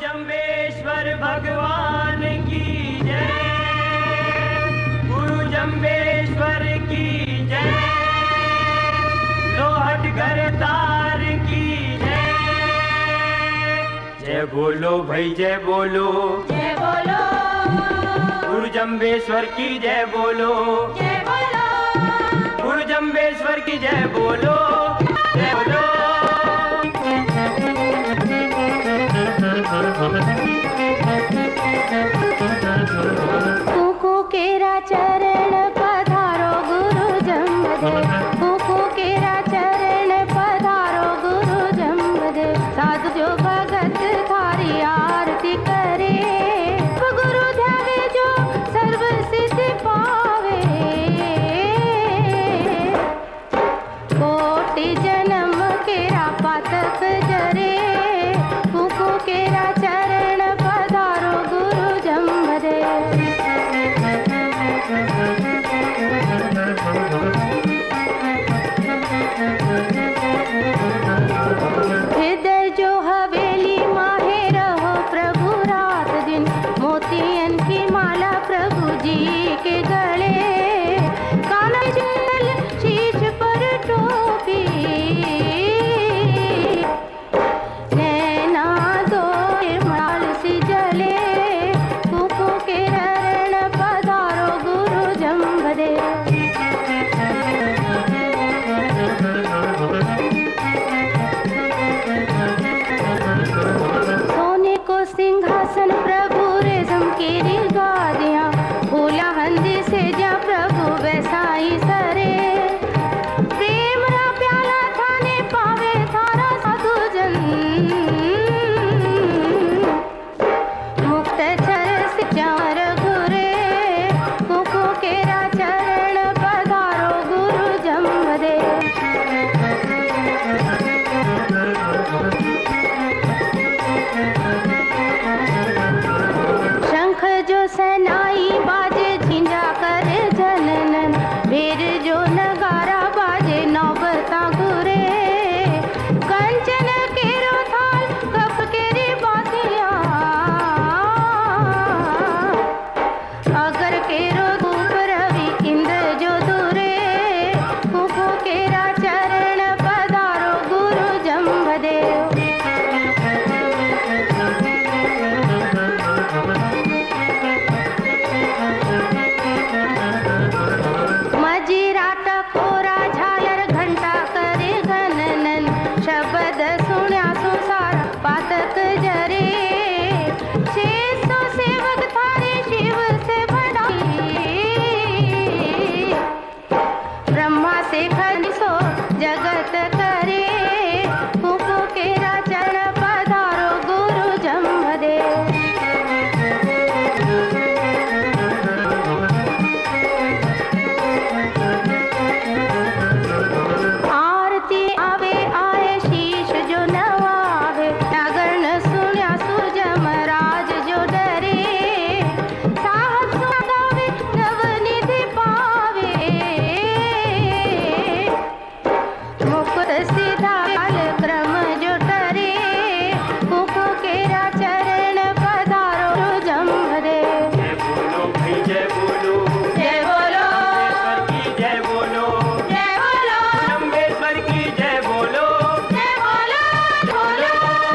जम्बेश्वर भगवान की जय, गुरु जम्बेश्वर की जय, लोहट घर तार की जय। जय बोलो भाई जय बोलो, जय बोलो गुरु जम्बेश्वर की जय बोलो, जय बोलो गुरु जम्बेश्वर की जय बोलो, जय बोलो। कुकु केरा चरण पधारो गुरु जम्बदेव, कुकु केरा चरण पधारो गुरु जम्बदेव। साधु जो भगत थारी आरती करे, गुरु ध्यावे जो सर्व सिद्धि पावे। कोटि जन्म केरा पातक जरे, कुकु केरा चरण पधारो गुरु जम्बदेव। हृदय जो हवेली माहे रहो प्रभु रात दिन, मोतियन की माला प्रभु जी के गले। काला जल शीश पर टोपी, नैना दो माल सी जले। कुकु के रण पधारो गुरु जम्बदेव। सोने को सिंहासन प्रभु रेशम की गादियाँ, फूला हंदी से जा प्रभु वैसा ही सरे। प्रेम रा प्याला थाने पावे थारा साधु जन, मुक्त चर से चार घुरे। कुकु केरा चरण पधारो गुरु जम्बदेव। शंख जो सनाई बाजे झिंझा कर जननन, भीर जो नगारा बाजे नौबता घुरे। कंचन केरो थाल कप केरी बातियाँ, अगर केरो धूप रवि इंद्र जो दूरे। कुकु केरा चरण पधारो गुरु जम्बदेव। मजीरा टकोरा झालर घंटा करे घननन, शब्द सुण्या सुसार पातक जरे। 600 सेवक थारे शिव से भड़ाई, ब्रह्मा से खनिसो जगत करे। कुकु केरा चरण पधारो गुरु जम्बदेव। आरती आवे आए शीश जो नवावे, नगर न सुण्या सुजम राज जो डरे। साहब सुगावे नवनिधि पावे, मुकुट सीधा काल क्रम जो टरे। कुकु केरा चरण पधारो जम्बदेव। जय बोलो भाई जय बोलो, जय बोलो जय बोलो, जय बोलो जम्बेश्वर की जय बोलो। जय बोलो बोलो।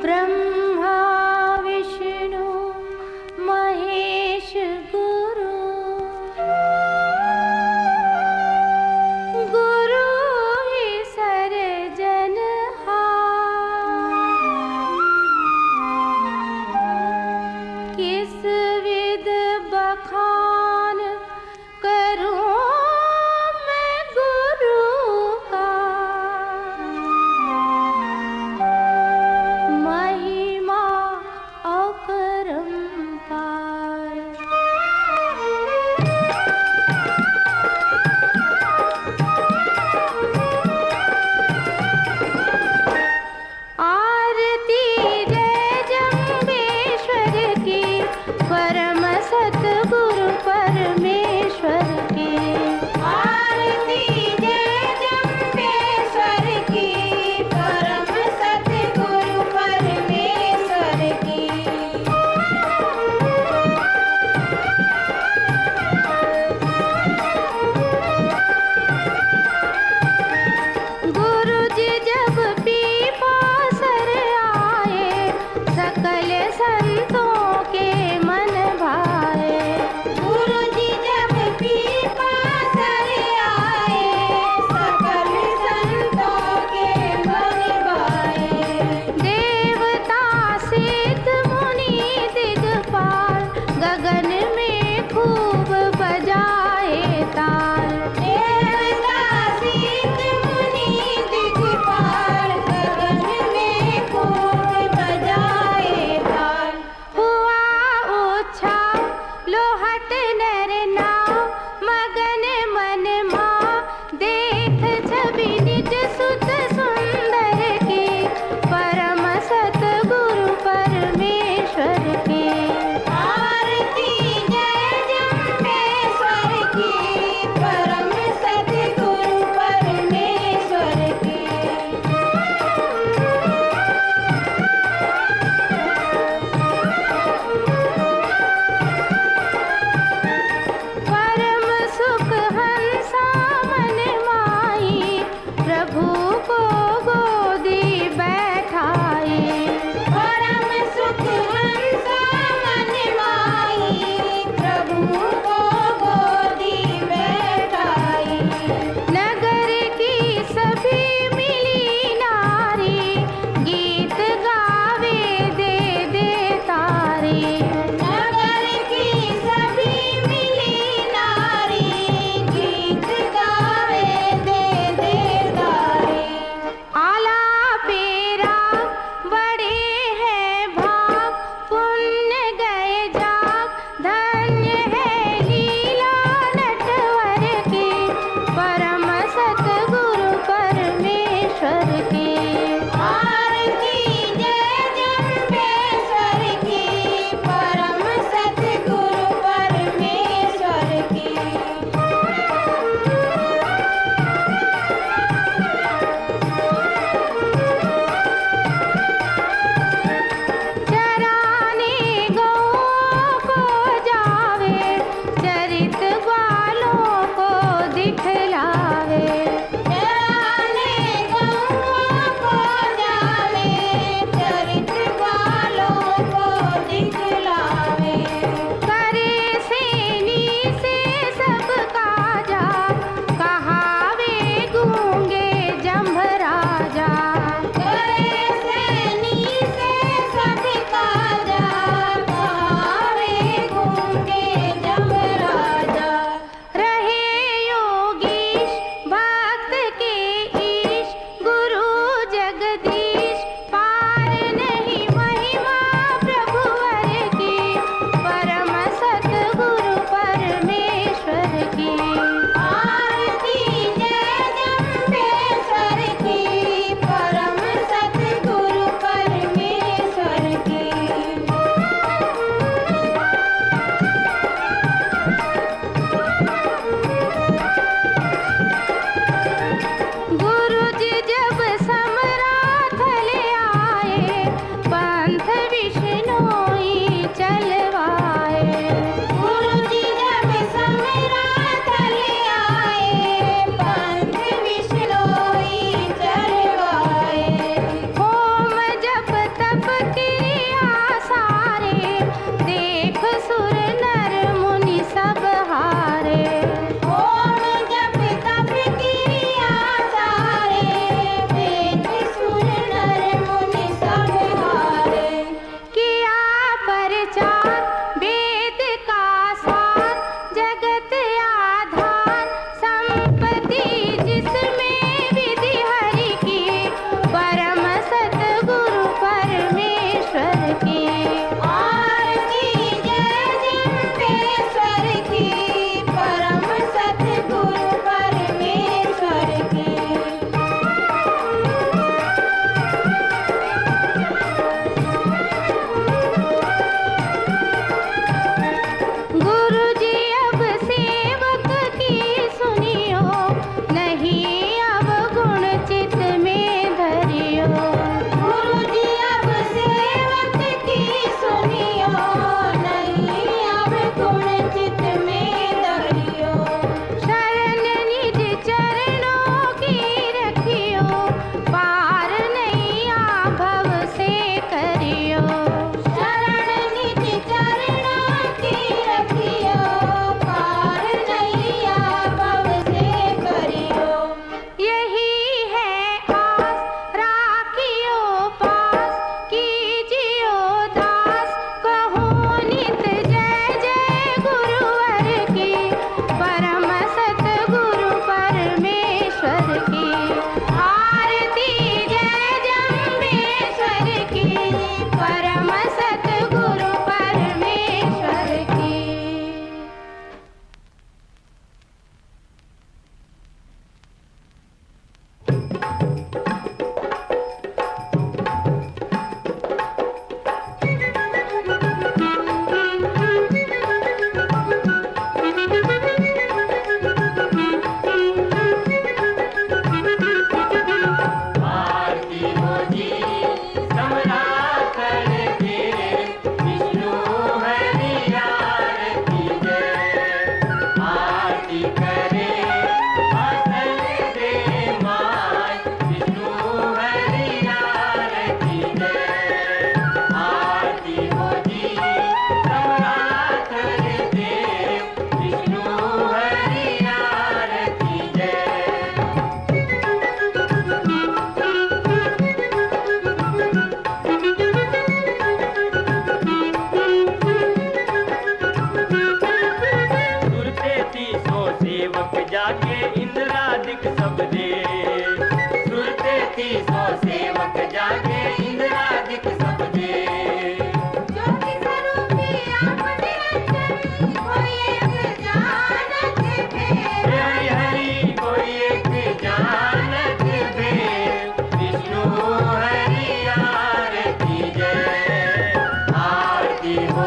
ब्रह्मा विष्णु महेश गुरु, गुरु ही सर्जनहार। किस विध बखान करूं मैं गुरु का, महिमा अपरंपार।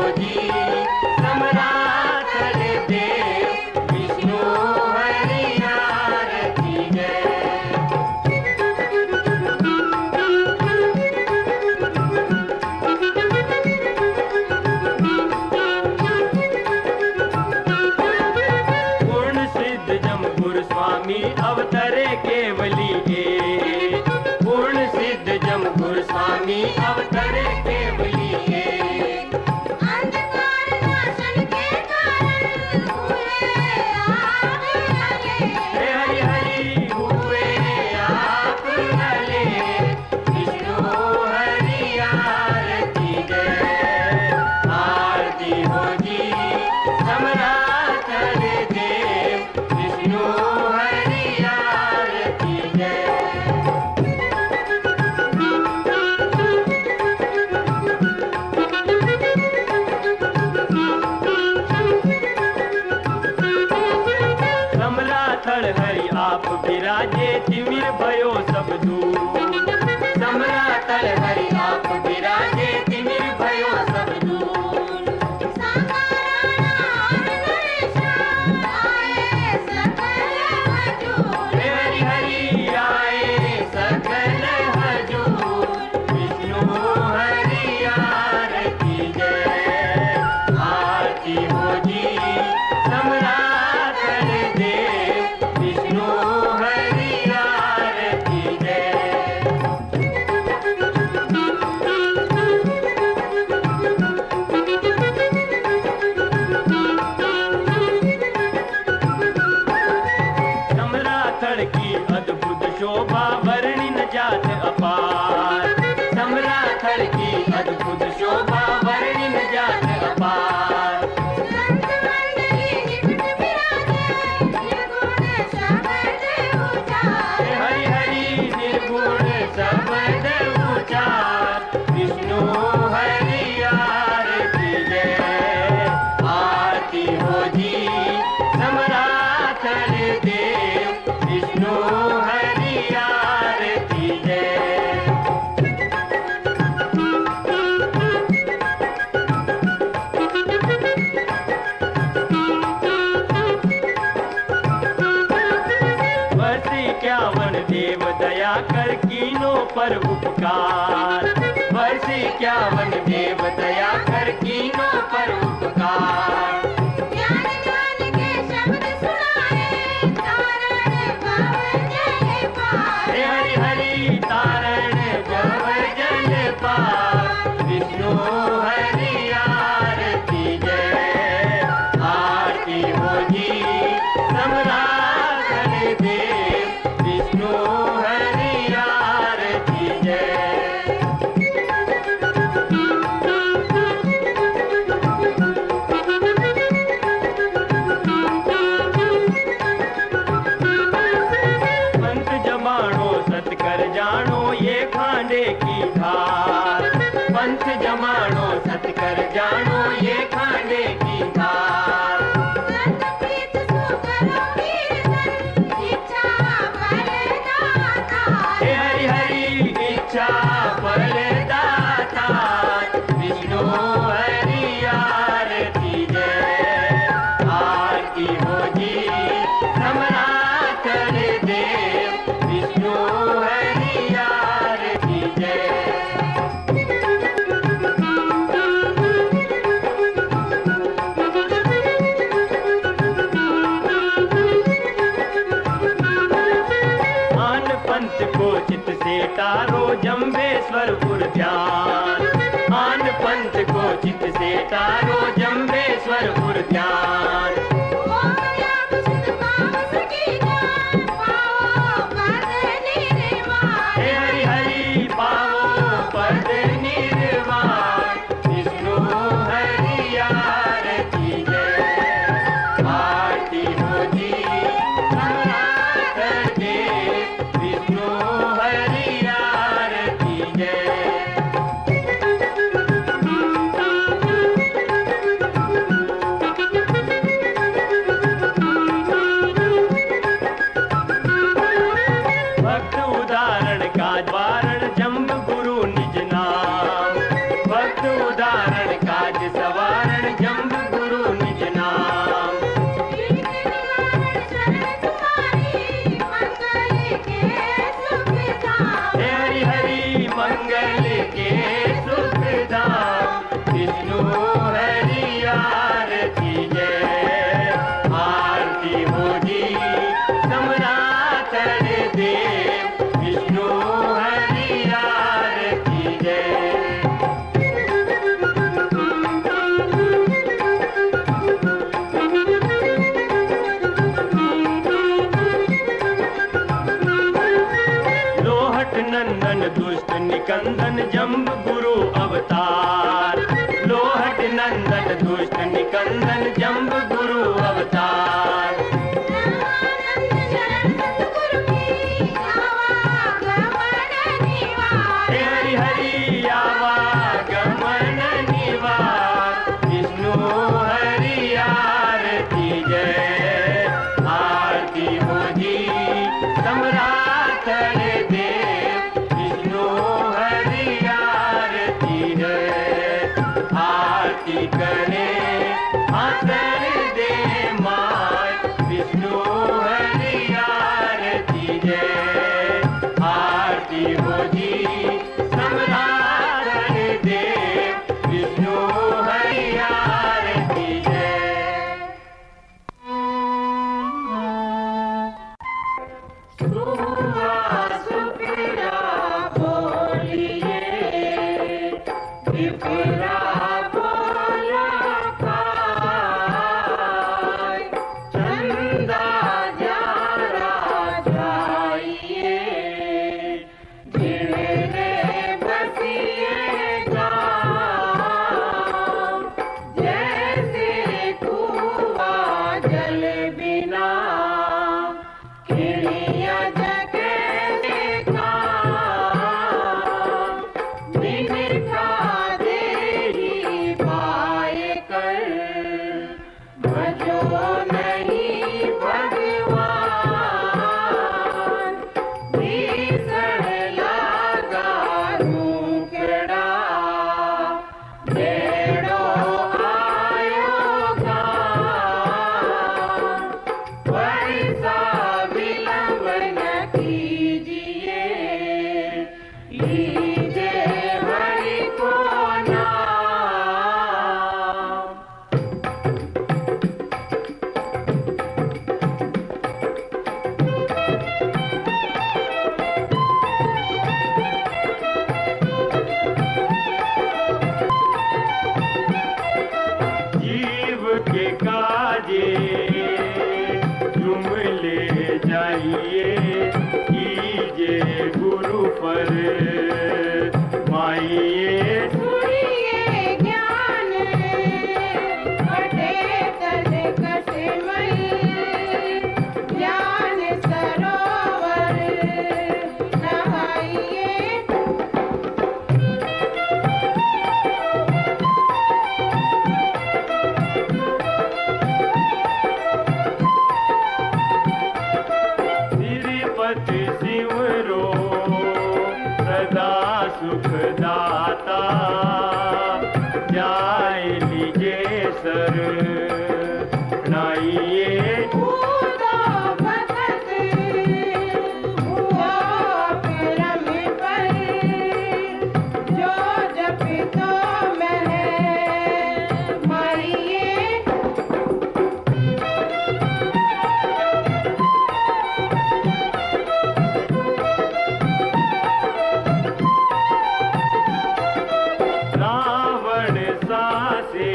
हो जी समराथल देव विष्णु हरि आरती जय। पूर्ण सिद्ध जम गुरु स्वामी अवतरे केवली के, पूर्ण सिद्ध जम गुरु स्वामी अवतरे केवली के। अंधकार नाशन के कारण हुए आप लगे, हे हरि हरि हुए आप भले विष्णु हरि आरती जय। आरती हो जी समराथल देव विष्णु हरि आरती जय। समराथल हरि आप विराजे तिमिर भयो सब दूर। समराथल हरि आप विराजे तिमिर भयो सब दूर। साकाराना नरेशा आए सकल हजूर, हे हरि हरि आए सकल हजूर विष्णु हरि आरती जय। आरती हो जी समराथल देव विष्णु हरि आरती जय। समराथल की अद्भुत शोभा वर्णि न जात अपार। समराथल की अद्भुत शोभा वर्णि न जात अपार। संत मंडली निकट विराजे, निर्गुण शब्द उचार, हे हरि हरि निर्गुण शब्द उचार विष्णु हरि आरती जय। आरती हो जी समराथल देव विष्णु हरि आरती जय। वर्ष 51 देव दया कर कीनों पर उपकार। वर्ष 51 देव दया कर कीनों पर उपकार। ज्ञान ज्ञान के शब्द सुनाए, तारण भव जय पार, हे हरि हरि तारण भव जल पार विष्णु हरि आरती जय। आरती हो जी समराथल देव विष्णु हरि आरती जय। पंथ जमाणो सतकर जानो ये खांडे की धार। पंथ जमाणो सतकर जानो ये खांडे की धार। संत प्रीत सुकरो कीर्तन, इच्छा फल दाता, हे हरि हरि इच्छा फल दाता विष्णु हरि आरती जय। आरती हो जी समराथल देव विष्णु हरि आरती जय। आन पंथ को चित से तारो जम्बेश्वरपुर ध्यान। आन पंथ को चित से तारो जम्बेश्वरपुर ध्यान। ओम व्याप शुद्ध काम सकी जान, पाओ पद निर्वाण, हे हरि हरि पाओ पद निर्वाण विष्णु हरि आरती जय। आरती हो जी समराथल देव विष्णु हरि आरती जय। नंदन दुष्ट निकंदन जम्ब गुरु अवतार। हे हरि हरि आवागमन निवार, विष्णु हरि आरती जय, आरती हो जी सम्राट देव, विष्णु हरि आरती जय, आरती करे आसर दे माय, विष्णु हरि आरती जय, आरती हो जी सम्राट देव, विष्णु हरि आरती जय। सुहा सुफिरा बोलिए, विफरा बोला पाय, चंदा जारा जाइए, जिले बसिए गाँव, जैसे कुआ जल बिना खिड़िया जगे काम, बिनता देरी पाए कर, भजो नहीं भगवान, भीषण लागा रूखड़ा, बेड़ो आयो गाँव, वर्षा विलंब न कीजिए, लीजिए हरि को नाम। जीव के काजे तुम ले जाइए, कीजिए गुरु पर माइए, सुनिए ज्ञान बटे तन कसमल, ज्ञान सरोवर नहाइए, श्रीपति सिमरो सदा सुखदाता, जाय लीजे सर नाइए, कूदो भगत हुआ परम पर, जो जपितो मह मारिए, रावण सासे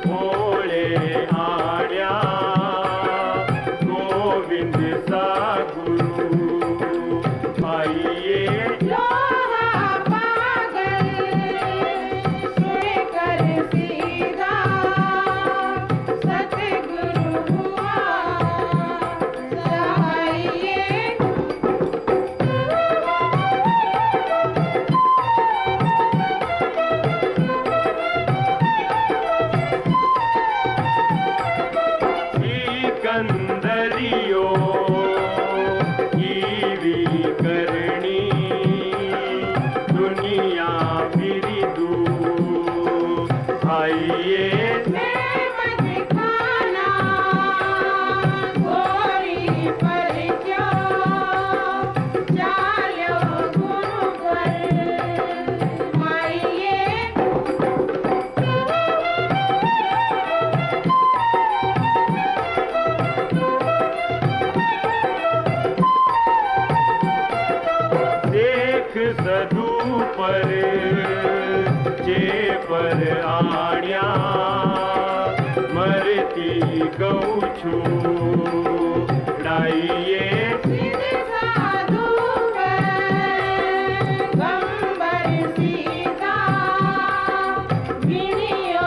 भोले आड्या, गोविंद सा गुरु आइए, लोहा पागल सुनकर सीधा, सतगुरु हुआ सहाइए, सिकंदरियो ईवी करणी, दुनिया बिरिदू आइए, मैं मत खाना गोरी पर क्यों, चालो गुरु पर माइए, देख सदू पर जे पर आड्या, मरती गौ छू डाइए, सिर साधु पर गंबर सीधा, विनियो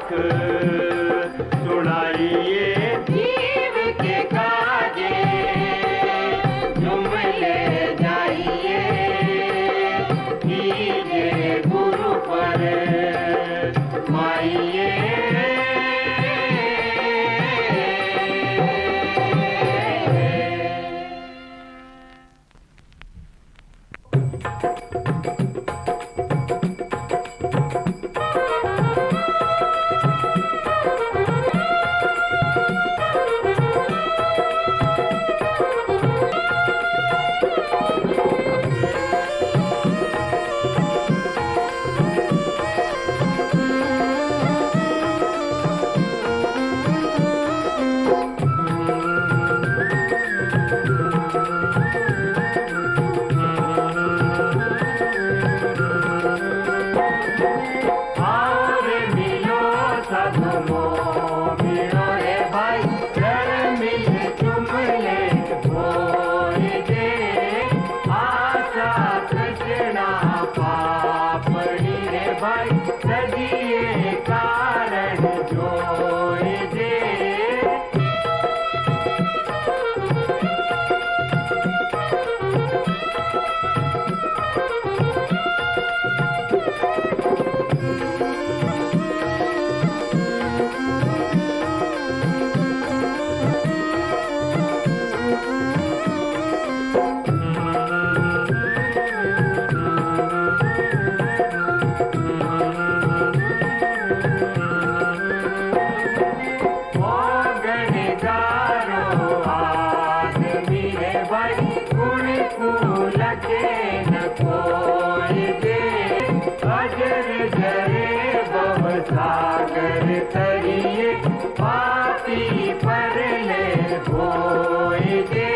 लाख सुनाइए जीव के काजे, झूम ले जाइए कीजिए गुरु पर माइए। सागर तरिए पापी पर ले होए दे।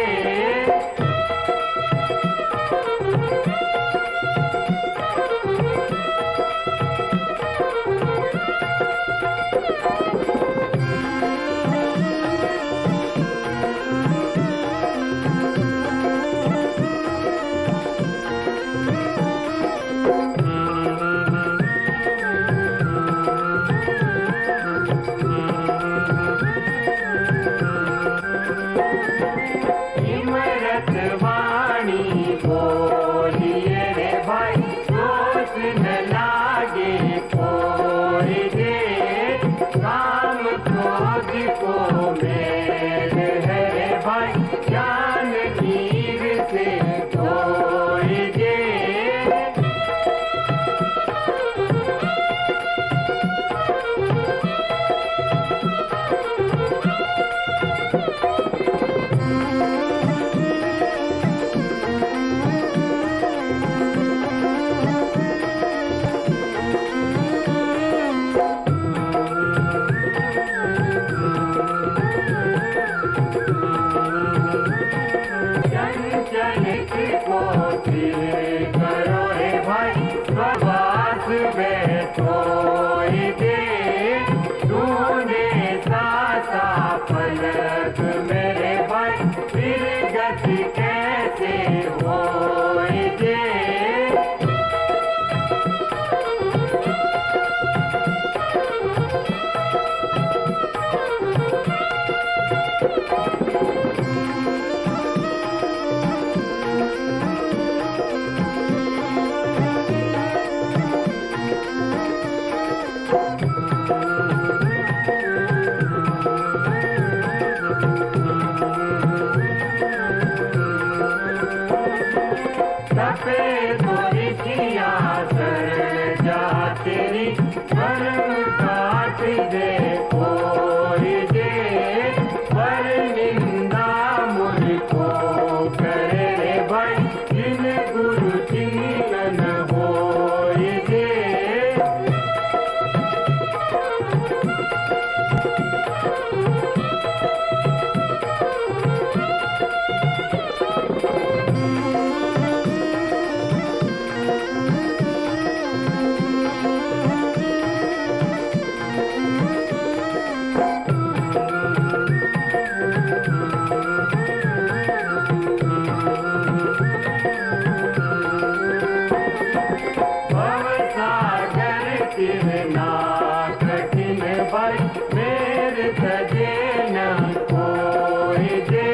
भाई मेरे सजे न कोई दे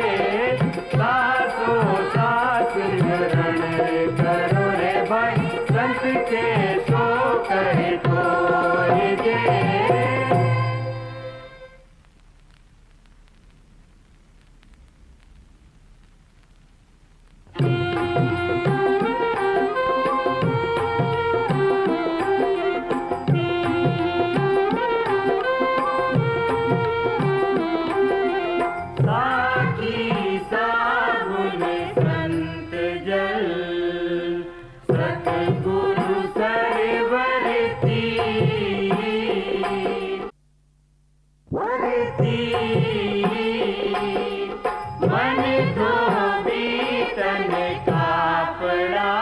सासो सास ग्रहण करो रे भाई संत के सो कहे कोई दे। मन धोबी तन कापड़ा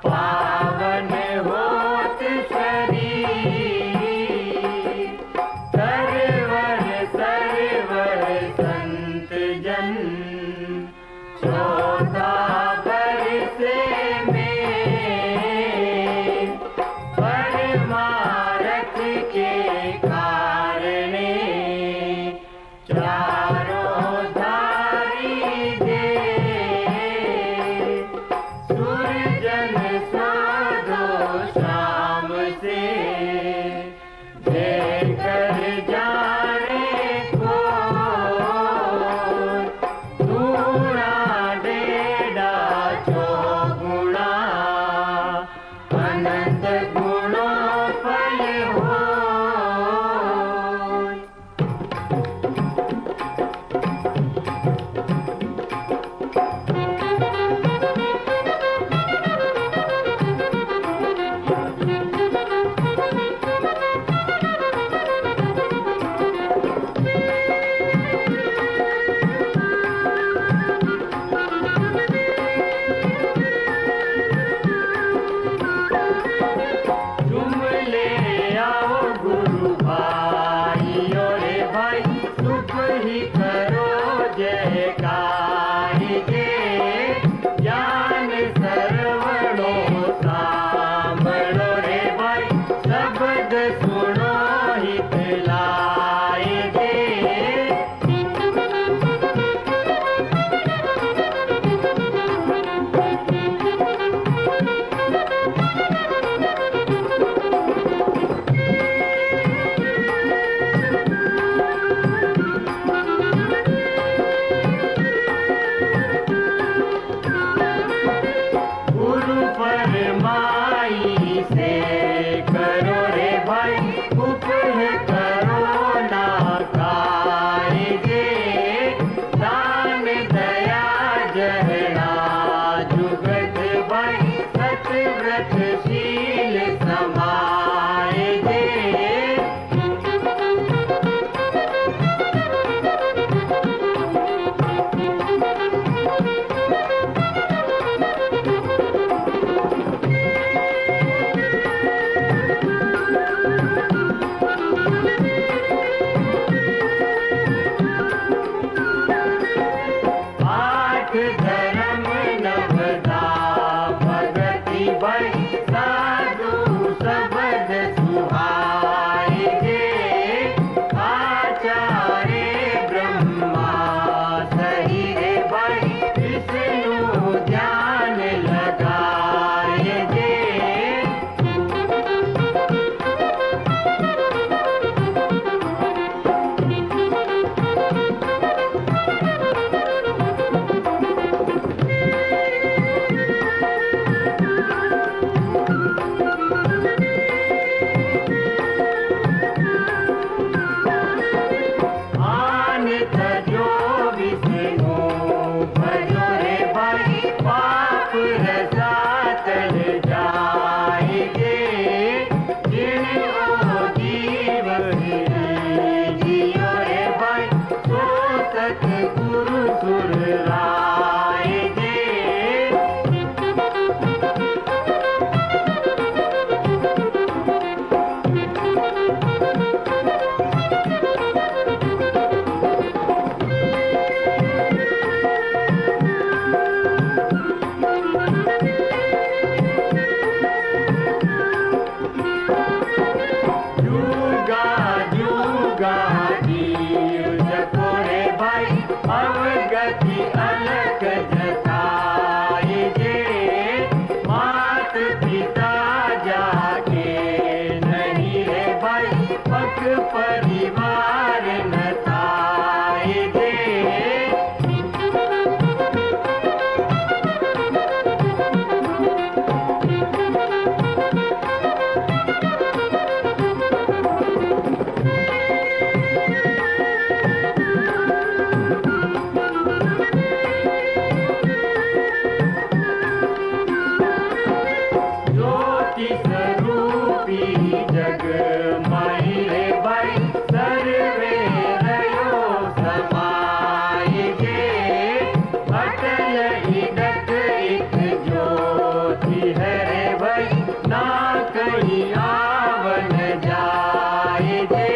पावन होत शरीर सरवर सरवर संत जन चौथा बरसे में परमारथ के कारणे चारों धारी दे सूरजन साधो शाम से देकर जाने को दूरा डेढ़ा चौगुणा अनंत गुणों फल हो। God. परिवार न थाए दे। ज्योति स्वरूपी जग माई रे भाई सर्वे रयो समाये जे। अटल इडत एक ज्योति है रे भाई ना कहीं आवन जाए जे।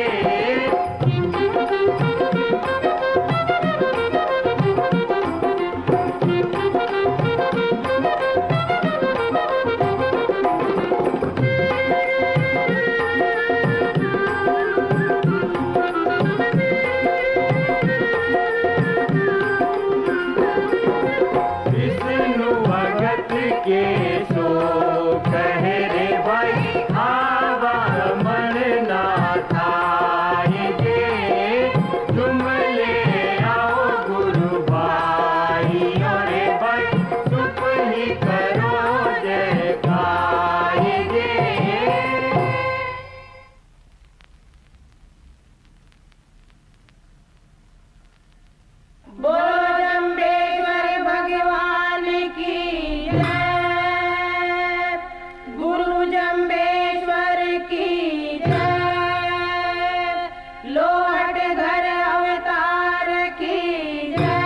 विष्णु भगत के सो कहे रे भाई आवा मन ना थाए जे। तुम ले आओ गुरु भाई और भाई चुप ही करो जय गाए जे। बोलो जम्बेश्वर भगवान की जय। गुरु जम्बेश्वर की जय। लोहट घर अवतार की जय।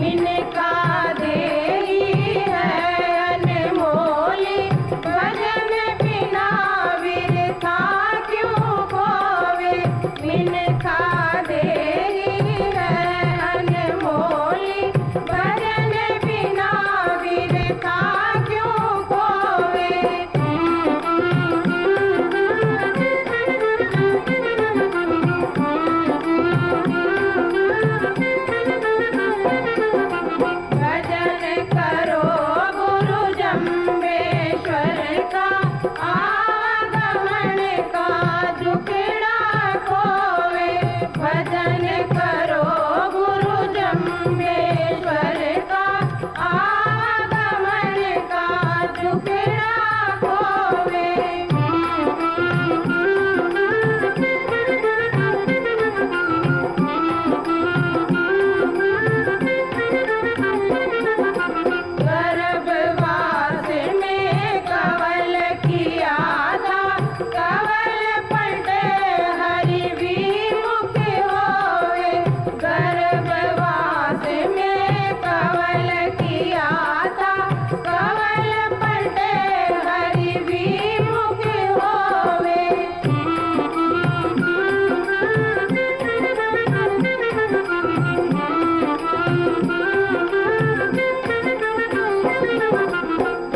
इनका देही है अनमोली भजन बिना विरथा क्यों खोवे। इनका देही है अनमोली भजन बिना विरथा क्यों खोवे। भजन करो गुरु जम्बेश्वर का आगमन का दुखड़ा खोवे। भजन करो गुरु जम्बेश्वर का आगमन का दुखड़ा खोवे। गर्भवास में कवल किया था कवल पलटे हरि विमुख होवे। गर्भवास में कवल किया था कवल पलटे हरि विमुख होवे।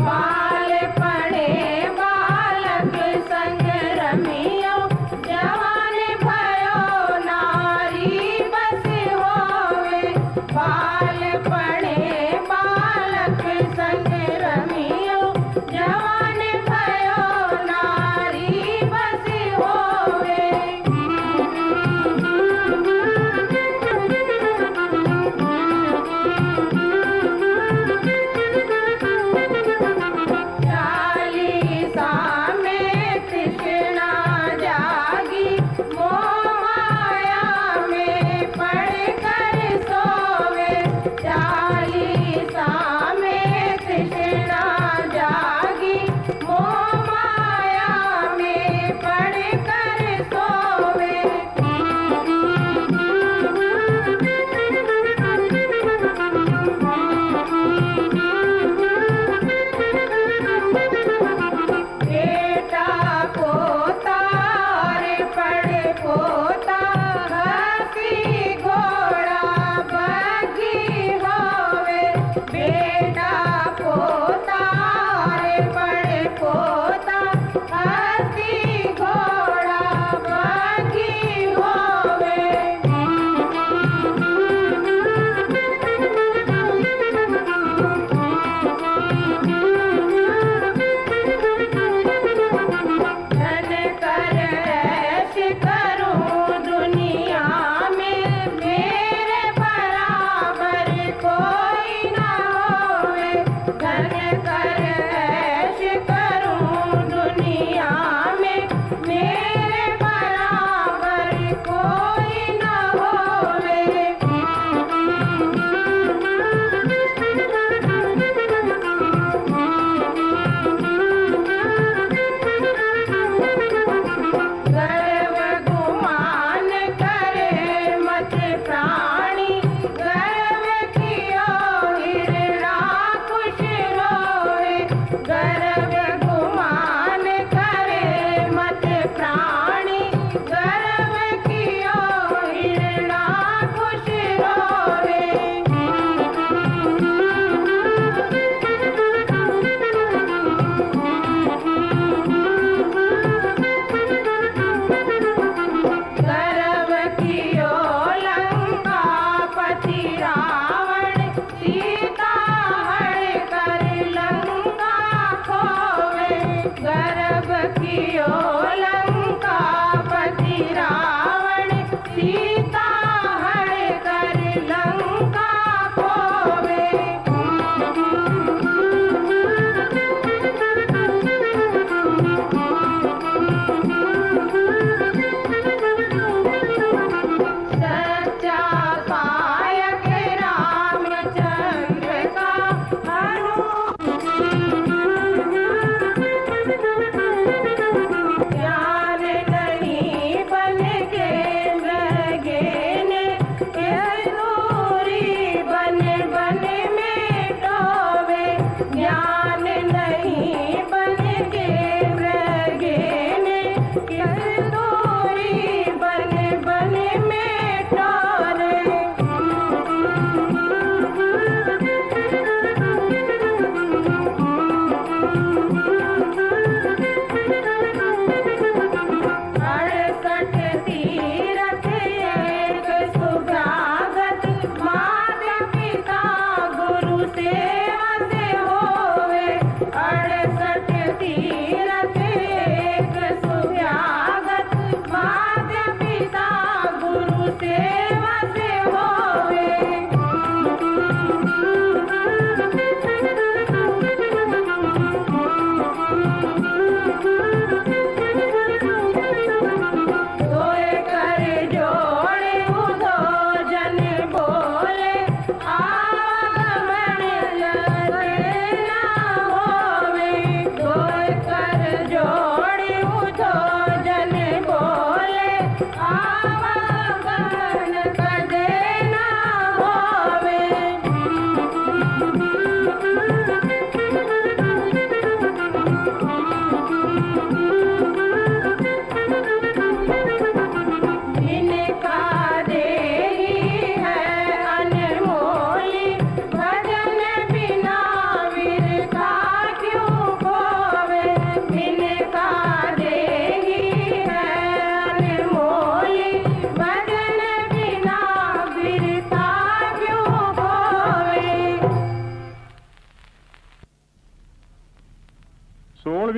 बाल पड़े बालक संग रमियो जवान भयो नारी बस होवे। बाल पड़े बालक संग रमियो जवान भयो नारी बस होवे। चालीसा में कृष्णा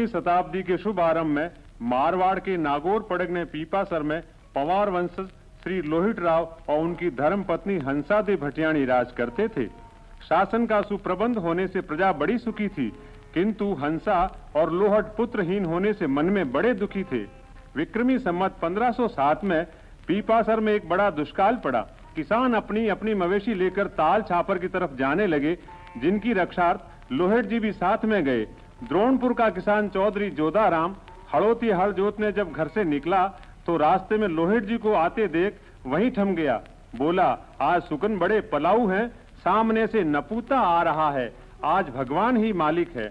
15वीं शताब्दी के शुभ आरंभ में मारवाड़ के नागौर पड़गने पीपासर में पंवार वंशज श्री लोहित राव और उनकी धर्मपत्नी हंसादेवी भटियाणी राज करते थे। शासन का सुप्रबंध होने से प्रजा बड़ी सुखी थी, किंतु हंसा और लोहट पुत्रहीन होने से मन में बड़े दुखी थे। विक्रमी संवत 1507 में पीपासर में एक बड़ा दुष्काल पड़ा। किसान अपनी अपनी मवेशी लेकर ताल छापर की तरफ जाने लगे, जिनकी रक्षार्थ लोहित जी भी साथ में गए। द्रोणपुर का किसान चौधरी जोधाराम हड़ोती हल जोतने जब घर से निकला तो रास्ते में लोहित जी को आते देख वहीं थम गया। बोला, आज सुकन बड़े पलाऊ हैं, सामने से नपूता आ रहा है, आज भगवान ही मालिक है।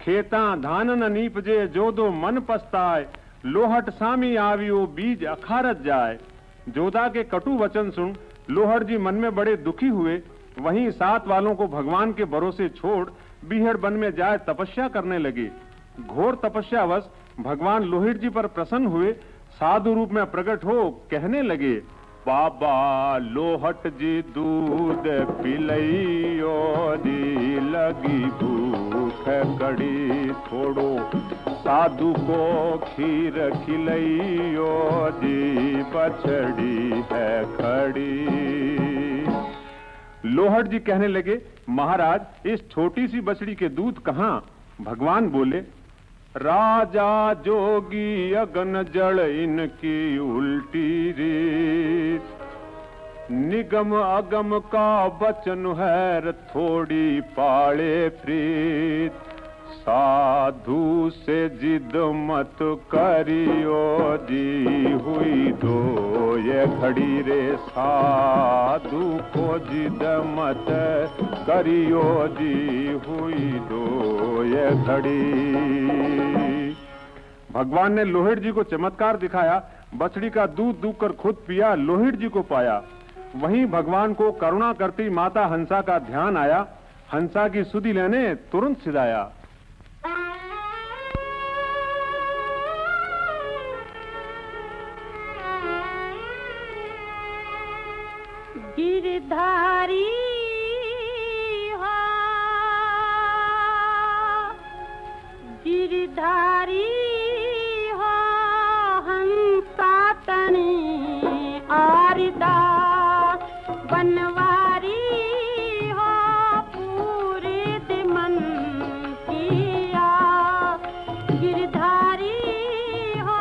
खेता धानन नीपजे जो दो मन पछताए, लोहट सामी आवियो बीज अखारत जाए। जोधा के कटु वचन सुन लोहट जी मन में बड़े दुखी हुए। वहीं साथ वालों को भगवान के भरोसे छोड़ बीहड़ वन में जाए तपस्या करने लगे। घोर तपस्यावश भगवान लोहित जी पर प्रसन्न हुए, साधु रूप में प्रकट हो कहने लगे, बाबा लोहट जी दूध पिलइयो दी, लगी भूख कड़ी थोड़ो, साधु को खीर खिलइयो दी, बछड़ी है खड़ी। लोहट जी कहने लगे, महाराज इस छोटी सी बछड़ी के दूध कहाँ? भगवान बोले, राजा जोगी अगन जड़ इनकी उल्टी रीत, निगम अगम का बचन है थोड़ी पाले प्रीत, साधु से जिद मत करियो जी, हुई दो ये घड़ी रे, साधु को जिद मत करियो जी, हुई दो ये घड़ी। भगवान ने लोहित जी को चमत्कार दिखाया, बछड़ी का दूध दूकर खुद पिया, लोहित जी को पाया। वहीं भगवान को करुणा करती माता हंसा का ध्यान आया, हंसा की सुधि लेने तुरंत सिधाया। गिरधारी हो, गिरधारी हो, हंसा तनी आरदा, बनवारी हो, पूरे दिमन किया। गिरधारी हो,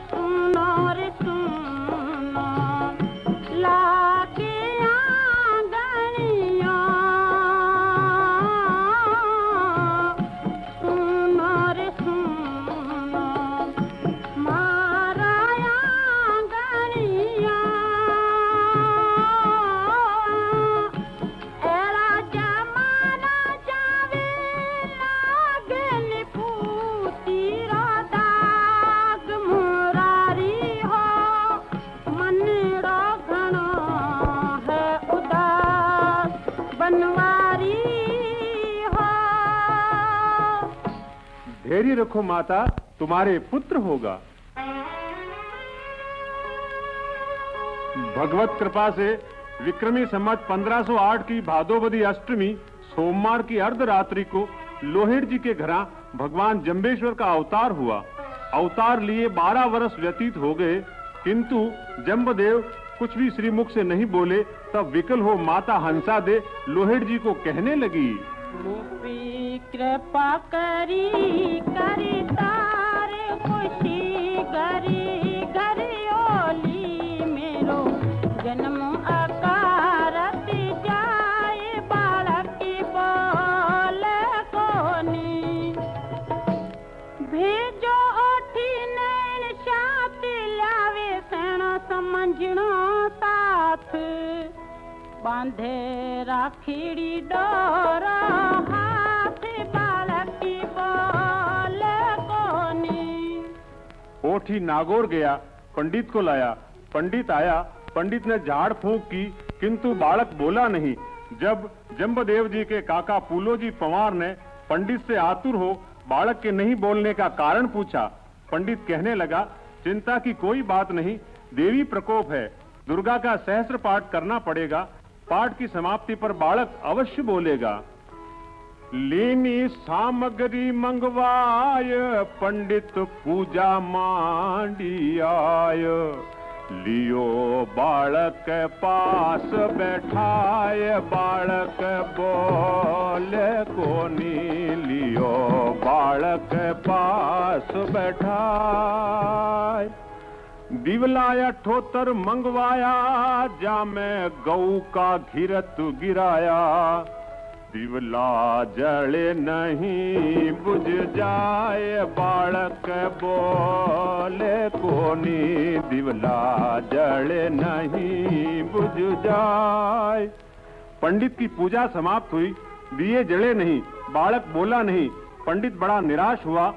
सुनो रे सुनो, लागे आंगनिया, सुनो रे सुनो, मारा आंगनिया। एला जमाना जावे, लागल फूटी रो दाग, मुरारी हो, मन रो घणो है उदास, बनवारी हो। धैर्य रखो माता, तुम्हारे पुत्र होगा। भगवत कृपा से विक्रमी संवत 1508 की भादोबदी अष्टमी सोमवार की अर्धरात्रि को लोहित जी के घरा भगवान जम्बेश्वर का अवतार हुआ। अवतार लिए 12 वर्ष व्यतीत हो गए, किंतु जम्बदेव कुछ भी श्रीमुख से नहीं बोले। तब विकल हो माता हंसा दे लोहित जी को कहने लगी, मुपी कृपा करी करी तार खुशी गरी गरी ओली, मेरो जन्म अकारत जाए, बालक की बोल कोनी। भेजो ओठी नैन शात लावे, सेनो समझणो साथ, बांधे राखीड़ी डोर हाथ, बालक की बोल कोनी। ओठी नागौर गया, पंडित को लाया। पंडित आया, पंडित ने झाड़ फूंक की, किंतु बालक बोला नहीं। जब जम्बदेव जी के काका पूलो जी पंवार ने पंडित से आतुर हो बालक के नहीं बोलने का कारण पूछा, पंडित कहने लगा, चिंता की कोई बात नहीं, देवी प्रकोप है, दुर्गा का सहस्त्र पाठ करना पड़ेगा, पाठ की समाप्ति पर बालक अवश्य बोलेगा। लीनी सामग्री मंगवाय, पंडित पूजा मांडी आय। लियो बालक पास बैठाय, बालक बोले कोनी। लियो बालक पास बैठाय। दिवलाया ठोतर मंगवाया, जामे गऊ का घिरत गिराया। दिवला जले नहीं बुझ जाए, बालक बोले कोनी। दिवला जले नहीं बुझ जाए। पंडित की पूजा समाप्त हुई, दिए जले नहीं, बालक बोला नहीं। पंडित बड़ा निराश हुआ।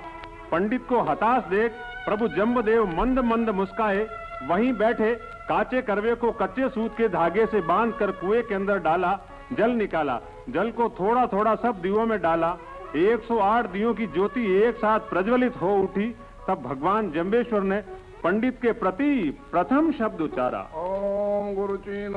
पंडित को हताश देख प्रभु जम्बदेव मंद मंद मुस्काए। वहीं बैठे काचे करवे को कच्चे सूत के धागे से बांधकर कुएं के अंदर डाला, जल निकाला। जल को थोड़ा थोड़ा सब दियों में डाला। 108 दियों की ज्योति एक साथ प्रज्वलित हो उठी। तब भगवान जम्बेश्वर ने पंडित के प्रति प्रथम शब्द उच्चारा। ओम गुरुचीन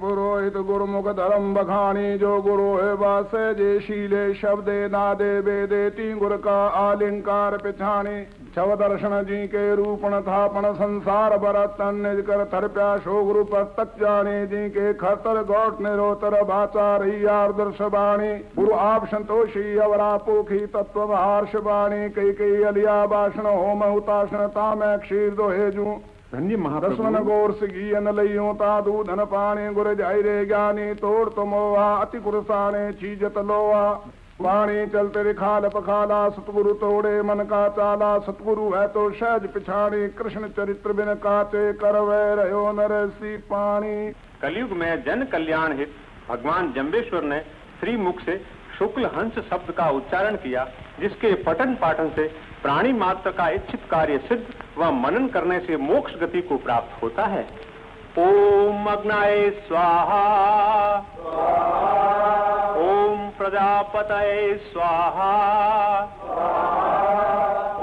पुरोहित गुरुमुख धर्म बखानी। जो गुरु है वासे जे शीले शब्दे नादे वेदे। ती गुर का आलिंकार पिछाणी। छव दर्शन जी के रूपण थापण संसार बरतन निज कर थर प्यासो गुरु पस्तक जाने। जी के खतर गौट निरोतर भाचा रही आदर्श बाणी। गुरु आप संतोषी अवरा पोखी तत्व हर्ष बाणी। कई अलिया भाषण होम हुताशन ताम क्षीर दोहेजू। धन्य महाप्रभु। दसवन गोर सिगी अन लइयों ता दूधन पानी। गुर जाई रे ज्ञानी तोड़ तो मोहा। अति गुरसाने चीजत लोहा। वाणी चलते रिखाल पखाला। सतगुरु तोड़े मन का चाला। सतगुरु है तो सहज पिछाड़ी। कृष्ण चरित्र बिन काचे करवे रहो नरसी पानी। कलयुग में जन कल्याण हित भगवान जम्बेश्वर ने श्री मुख से शुक्ल हंस शब्द का उच्चारण किया, जिसके पठन पाठन से प्राणी मात्र का इच्छित कार्य सिद्ध व मनन करने से मोक्ष गति को प्राप्त होता है। ओम अग्नाय स्वाहा। ओम प्रजापतये स्वाहा।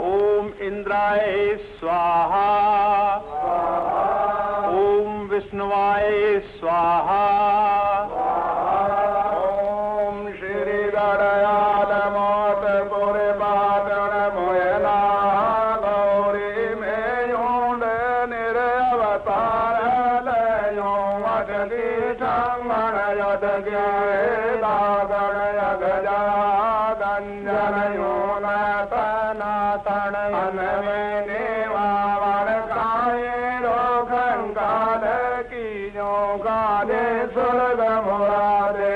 ओम इंद्राय स्वाहा। ओम विष्णुवाय स्वाहा। ओम श्री गणयाल मोत गोरे बादन मोयना। गौरी में योंड निर अवतार लयो। अजली ठंगण यद गे दागण यगजा। गंजन योन तनातन अनवे नेवावण काये। रोखन काल की जो गाले सुर्ग मुरादे।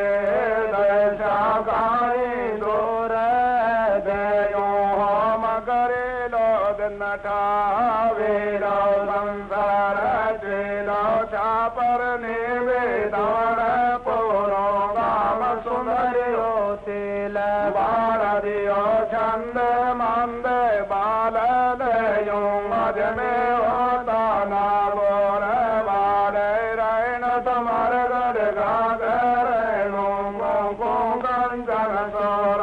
नठावेलो संसार चेलो चापर निवेदन पुरो गाम सुंदरियो तेल। बारदियो छंद मंद बाल दयो। मज में होता ना बोर बाल रैन तमर गढ़ गागर। को कंचन सोर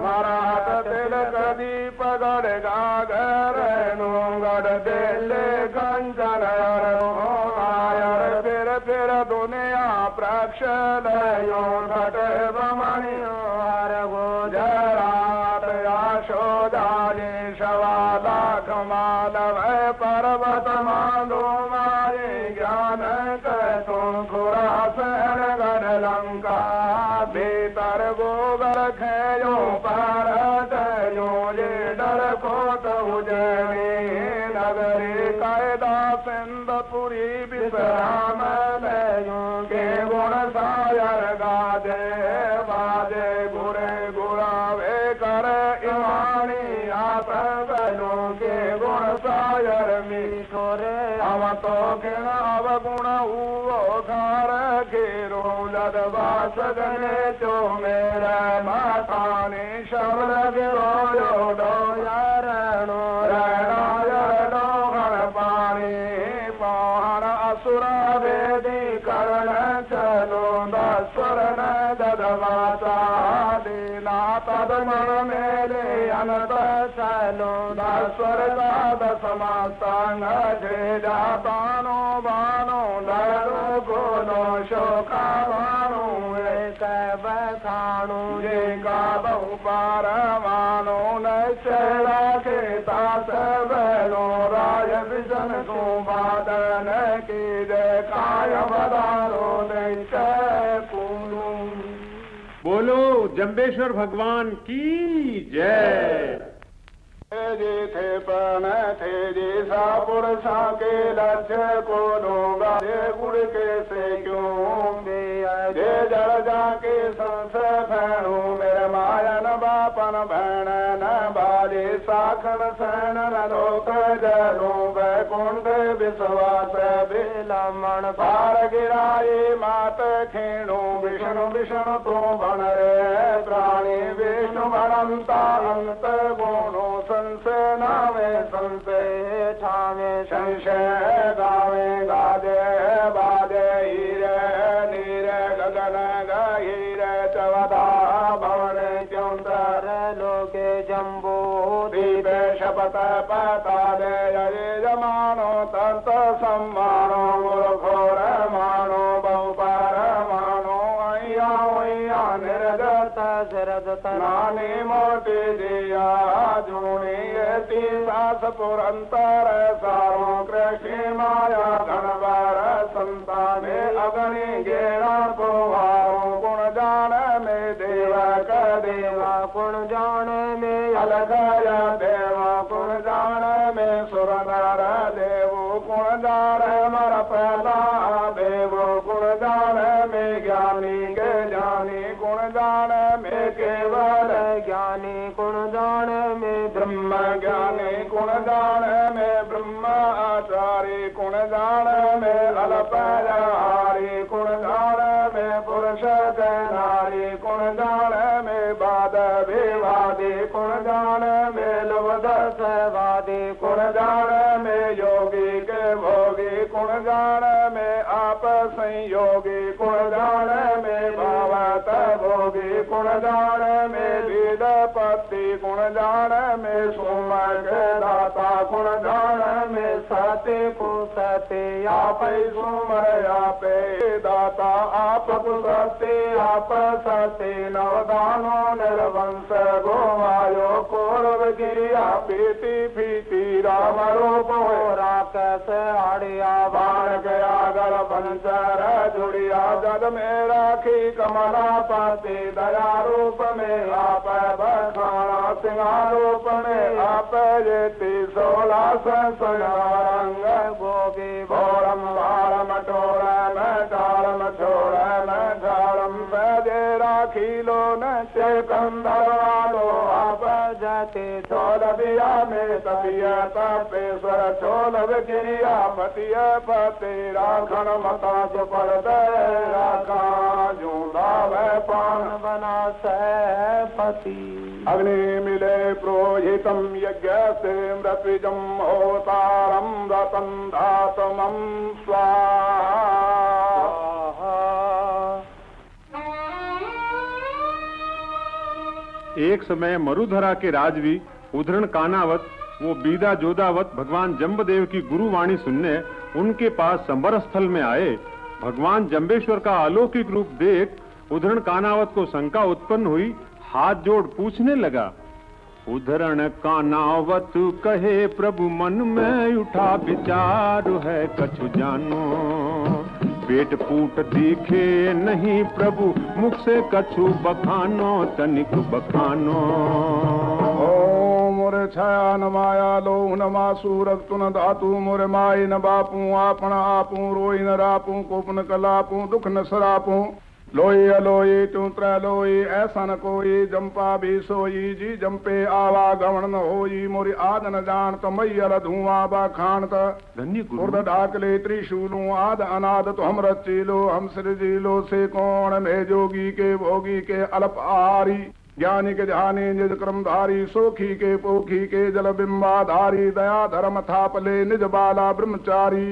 मरात तिलक दीप गढ़ गागर। दिल्ली कंचन फिर दुनिया प्रक्ष लयो। घट बमणियो हर गुजरात। यशोदाली शवाला कमालव पर्वत माधो मारे। ज्ञान कतो खुरासन गढ़ लंका। भीतर गोबर खेयो पारत यो। ये डर को तो उजड़ी नगरी कायदा सिंधपुरी विश्राम लयो। के गुण सायर गाजे बाजे। गुरे गुरावे कर इमानी आप गलो। के गुण सायर मीठोरे अव तो किण अवगुण हुओ घर। घेरो लदवास गने चो मेरा माथानी शब्द गिरो डो यारणो। असुरा वेदी करण चलो। दस्वरण ददवासा दीना तदमण मेले अनत चलो। दस्वर दसमास्तांग झेजा बानो बानो। डरो गोलो शोका बानो। एक बखानो मानो जे का बहु पार मानो नैरा के तास बहनो राय विजन को बादन की जय काय बदारो नैचय पूनु। बोलो जम्बेश्वर भगवान की जय। जे थे पण थे जे सा पुरुषा के लक्ष्य को लोगा जे गुड़ के से क्यों दे जे जड़ जाके संस भैणु मेरे मायन बापन भैण न बाजे साखन सैन न लोक जरो वैकुंठ विश्वास बिलमण पार गिराए मात खेणु विष्णु विष्णु तो बन रे प्राणी विष्णु भणंता अंत गुणो संशय नामे संशय ठावे संशय गावे गाजे बाजे हीरे नीरे गगन गहीरे चवदा भवन चौंदर लोके जम्बू दीपे शपथ पता दे हरे जमानो तंत सम्मानो गुरुघोर मानो बहुपर मानो अय्या निर्गत शरदत नानी मोटी दिया जूनी सास पुरंतर सारो कृषि माया धनवर संताने अग्नि गेणा पोहारो गुण जान में देवा का देवा गुण जान में अलगया देवा गुण जान में सुरनर देवो गुण जान मर पहला देवो गुण जान में ज्ञानी के जानी गुण जान में केवल ज्ञानी गुण जान में ब्रह्म ज्ञानी गुण जान में ब्रह्म आचार्य गुण जान में अल्पहारी गुण जान में पुरुष नारी गुण जान में बाद विवादी गुण जान में लवदसवादी गुण जान में योगी के भोगी गुण जान में आप संयोगी गुण जान में भावत भोगी गुण जान में विदपति गुण जान में सोमर के दाता गुण जान में सत्य को सत्य आप सोमर आप दाता आप सत्य आप सत्य नवदानो निर्वंश गोवायो कौरव गिरिया पीति फीति राम रूप हो राक्षस आड़िया बाण गया गल पंचर जुड़िया जग में राखी कमला पाती दया रूप में आप बखाना सिंगार रूप में आप जेती 16 संसारंग गोगी भोरम भारम टोरम टारम छोड़म झाड़म बजे राखी लो न कंदर वालो आप जाते चौलबिया में तबिया तपेश्वर चोलव गिरिया पतिया पते राखण मता जो पर दे राखा जूदा वह पान बना सहपति अग्नि मिले प्रोहितम यज्ञ से मृत्विजम होतारम रतन धातमम स्वाहा। एक समय मरुधरा के राजवी उद्धरण कानावत वो बीदा जोदावत भगवान जम्बदेव की गुरुवाणी सुनने उनके पास संबर स्थल में आए। भगवान जम्बेश्वर का अलौकिक रूप देख उद्धरण कानावत को शंका उत्पन्न हुई। हाथ जोड़ पूछने लगा, उद्धरण कानावत कहे प्रभु मन में उठा विचार है कछु जानो, पेट पूट दिखे नहीं प्रभु मुख से कछु बखानो तनिक बखानो। ओम मोरे छाया न माया लो न मासु रक्तु न धातु मोरे माई न बापू आपण आपू रोई न रापू कोप न कलापू दुख न सरापू लोई अलोई तू त्र लोई ऐसा न कोई जंपा भी सोई जी जंपे आवागमन न होई मोरी आद न जानत मैयल धुआं बा खानत धन्य गुरु ढाक ले त्रिशूलों आद अनाद तो हम रचीलो हम सृजिलो से कौन में जोगी के भोगी के अल्प आहारी ज्ञानी के ध्यानी निज क्रमधारी सोखी के पोखी के जल बिंबाधारी दया धर्म थापले निज बाला ब्रह्मचारी।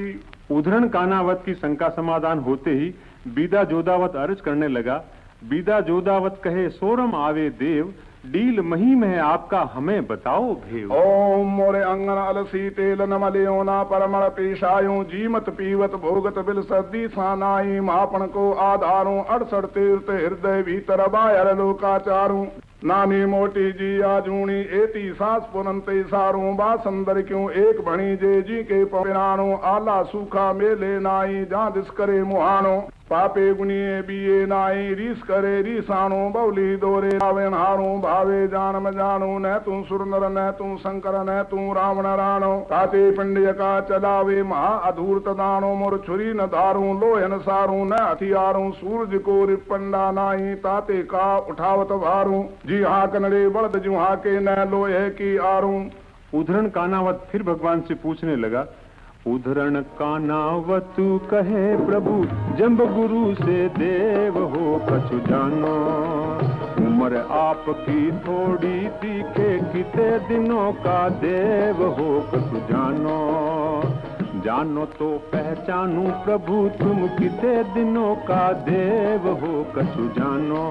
उद्धरण कानावत की शंका समाधान होते ही बीदा जोदावत अर्ज करने लगा। बीदा जोदावत कहे, सोरम आवे देव डील महीम है आपका, हमें बताओ भेव। ओम मोरे अंगन अलसी तेल नमलियो ना परमण पेशायूं जीमत पीवत भोगत बिल सदी सानाई मापन को आधारूं 68 तीर्थ हृदय भीतर बाहर लोकाचारूं नानी मोटी जी आजूणी एती सास पुनंते सारूं बासंदर क्यों एक भणी जे जी के पिराणो आला सूखा मेले नाई जहाँ दिस करे मुहानो पापे गुनिये बिये नाई रीस करे रीसाणो बवली दोरे रावण हारो भावे जानम जानो न तू सुर नर न तू शंकर न तू रावण राणो ताते पिंड का चलावे महा अधूर्त दानो मोर छुरी न धारू लोहन सारू न हथियारू सूरज को रिपंडा नाई ताते का उठावत भारू जी हाँ कनड़े बड़द जुहा के न लोहे की आरू। उधरण कानावत फिर भगवान से पूछने लगा, उधरण कानावत कहे प्रभु जम्ब गुरु से देव हो कछु जानो, उम्र आपकी थोड़ी दिखे किते दिनों का देव हो कछु जानो, जानो तो पहचानू प्रभु तुम किते दिनों का देव हो कछु जानो।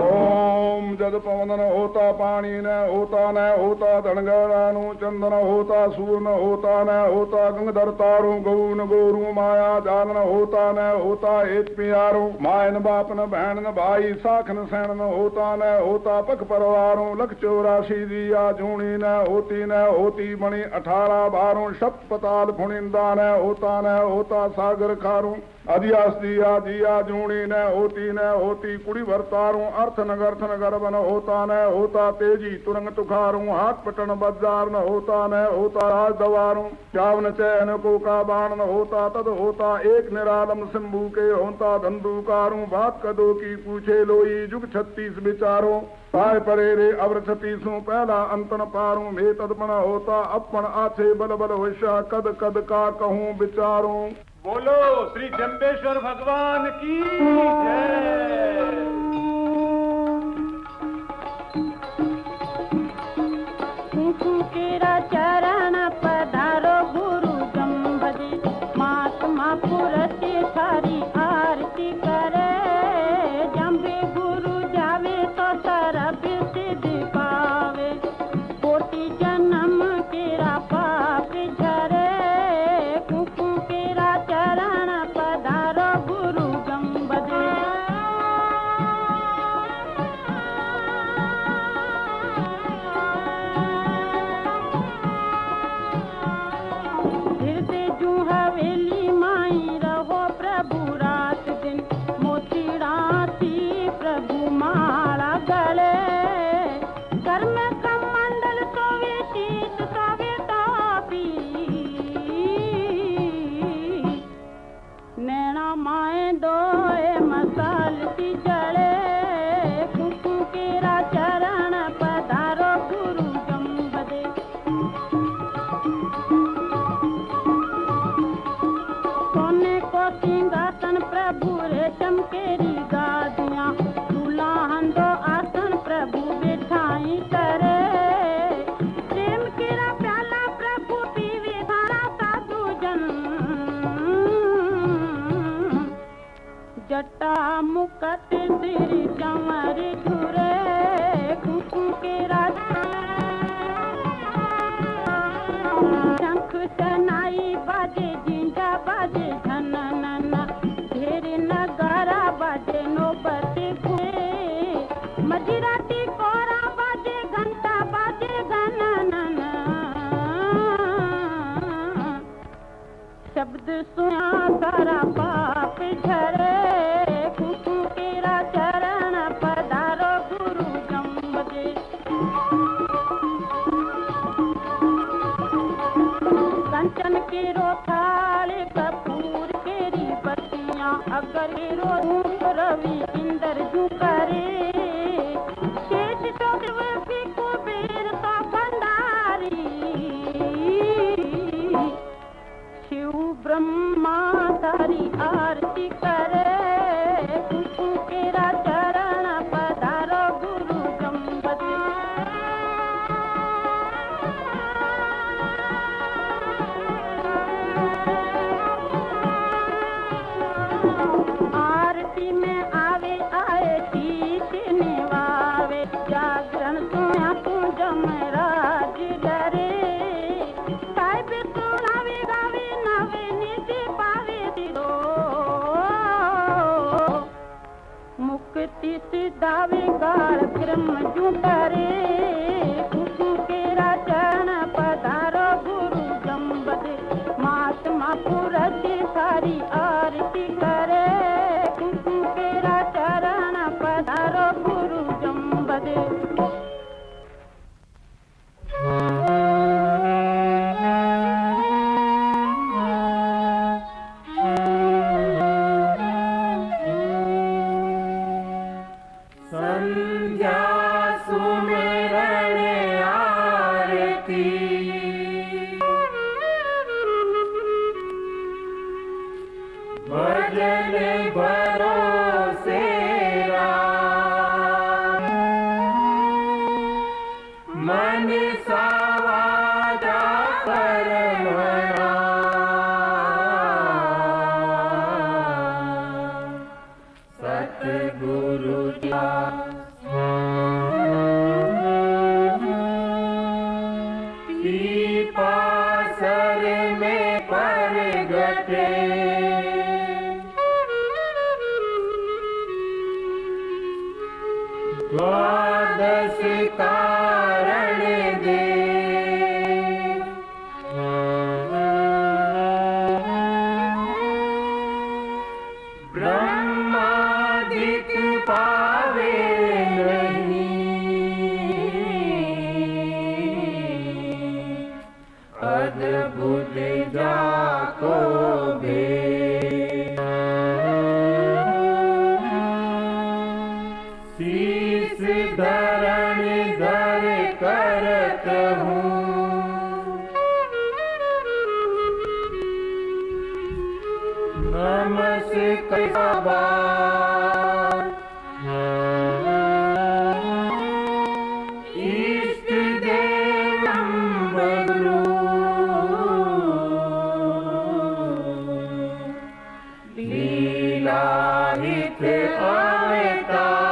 ओम जद पवन न होता पानी न होता धनगरानु चंदन होता सूर न होता गंगधर तारू गौ न गोरू माया जाल न होता एक प्यारो मायन बाप न बहन न भाई साख न सैन न होता पख परवारों लख 84 दिया जूणी न होती बणी 18 बारों शप पताल फुणिंदा न होता सागर खारू अधियास दिया जूणी न होती कुड़ी भरतारू अर्थ नगर बन होता तेजी तुरंग तुखारू हाथ पटन बाजार न होता राज दवारू चावन चैन को का बाण न होता तद होता एक निरालम शंभू के होता धंधुकारू बात कदो की पूछे लोई जुग 36 विचारो पाए परे रे अवर 36 पहला अंतन पारू में तदपन होता अपन आछे बल होशा कद का कहूँ विचारू। बोलो श्री जम्बेश्वर भगवान की जय। तेरा चरण पधारो गुरु जम्बजी महात्मा पुरति थारी आरती करे जम्बे गुरु जावे तो सरब सिद्धि पावे कोटि जन्म तेरा पाप झरे कुकु तेरा चरण पधारो गुरु जम्बजी। हवेली माई रहो प्रभु रात दिन मोती राती प्रभु माला गले कर में कमंडल सोवे शीत सोवे तापी नैना माए दोए मसाल सी जड़े कुकु केरा चरण पधारो गुरु जम्बदे। सिंहासन प्रभु रेशम केरी गादियां दुल्हन दो आसन प्रभु बिठाई करे प्रेम केरा प्याला प्रभु पीवे धारा साधु जन जटा मुकट सिर चंवर झुरे कुकु केरा शंख सनाई बाजे जिंजा बाजे झनना ढेर नगारा बाजे नौबती घुए मजीराती कोरा बाजे घंटा बाजे घनना शब्द सुना सारा पाप झरे कुकु केरा चरण पधारो गुरु जम्बदे। कंचन के थाल कपूर केरी बत्तियां अगर रूप रवि इंदर झुकरे शेष चक्रवर्ती कुबेर का भंडारी शिव ब्रह्मा तारी आरती करे कुकु केरा चरण पधारो गुरु जम्बदे। आरती में आवे आए शीश निवावे जागरण दावेगार ब्रह्म जू करे केरा चरण पधारो गुरु जम्बद महात्मा पुरज सारी आरती करे केरा चरण पधारो गुरु जम्बद द्वादश कारण दे ब्रह्मादिक पावे नहीं अद्भुत जाको भे धरण धर करत हूँ नमस्कार इष्ट देवं गुरु लीलाहित अवतार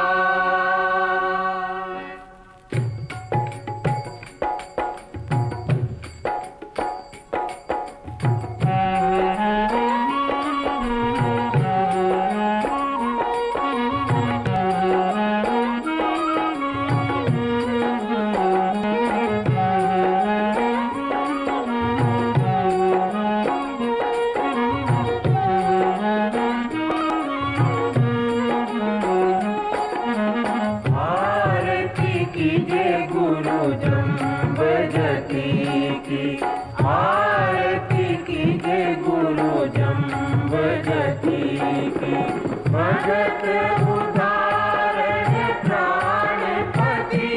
भगत उदाहरण प्राणपति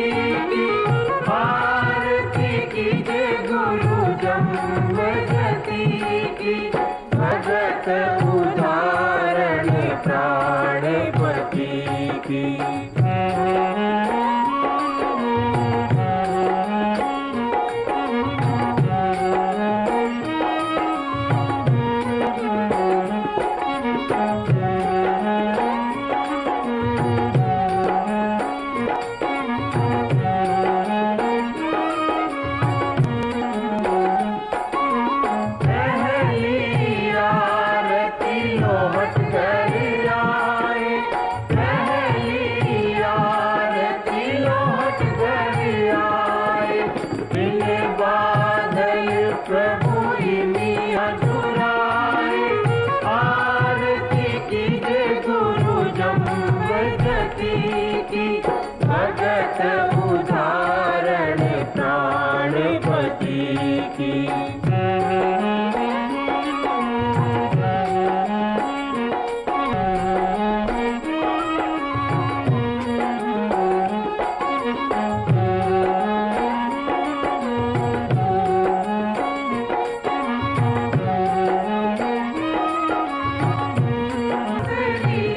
की आरती कीजे गुरु जम्बजती की भगत उदाहरण प्राणपति की भगत उदाहरण प्राणपति की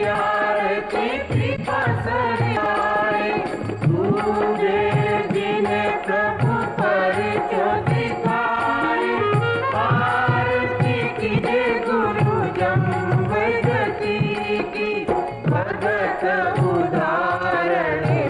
आरती कृपा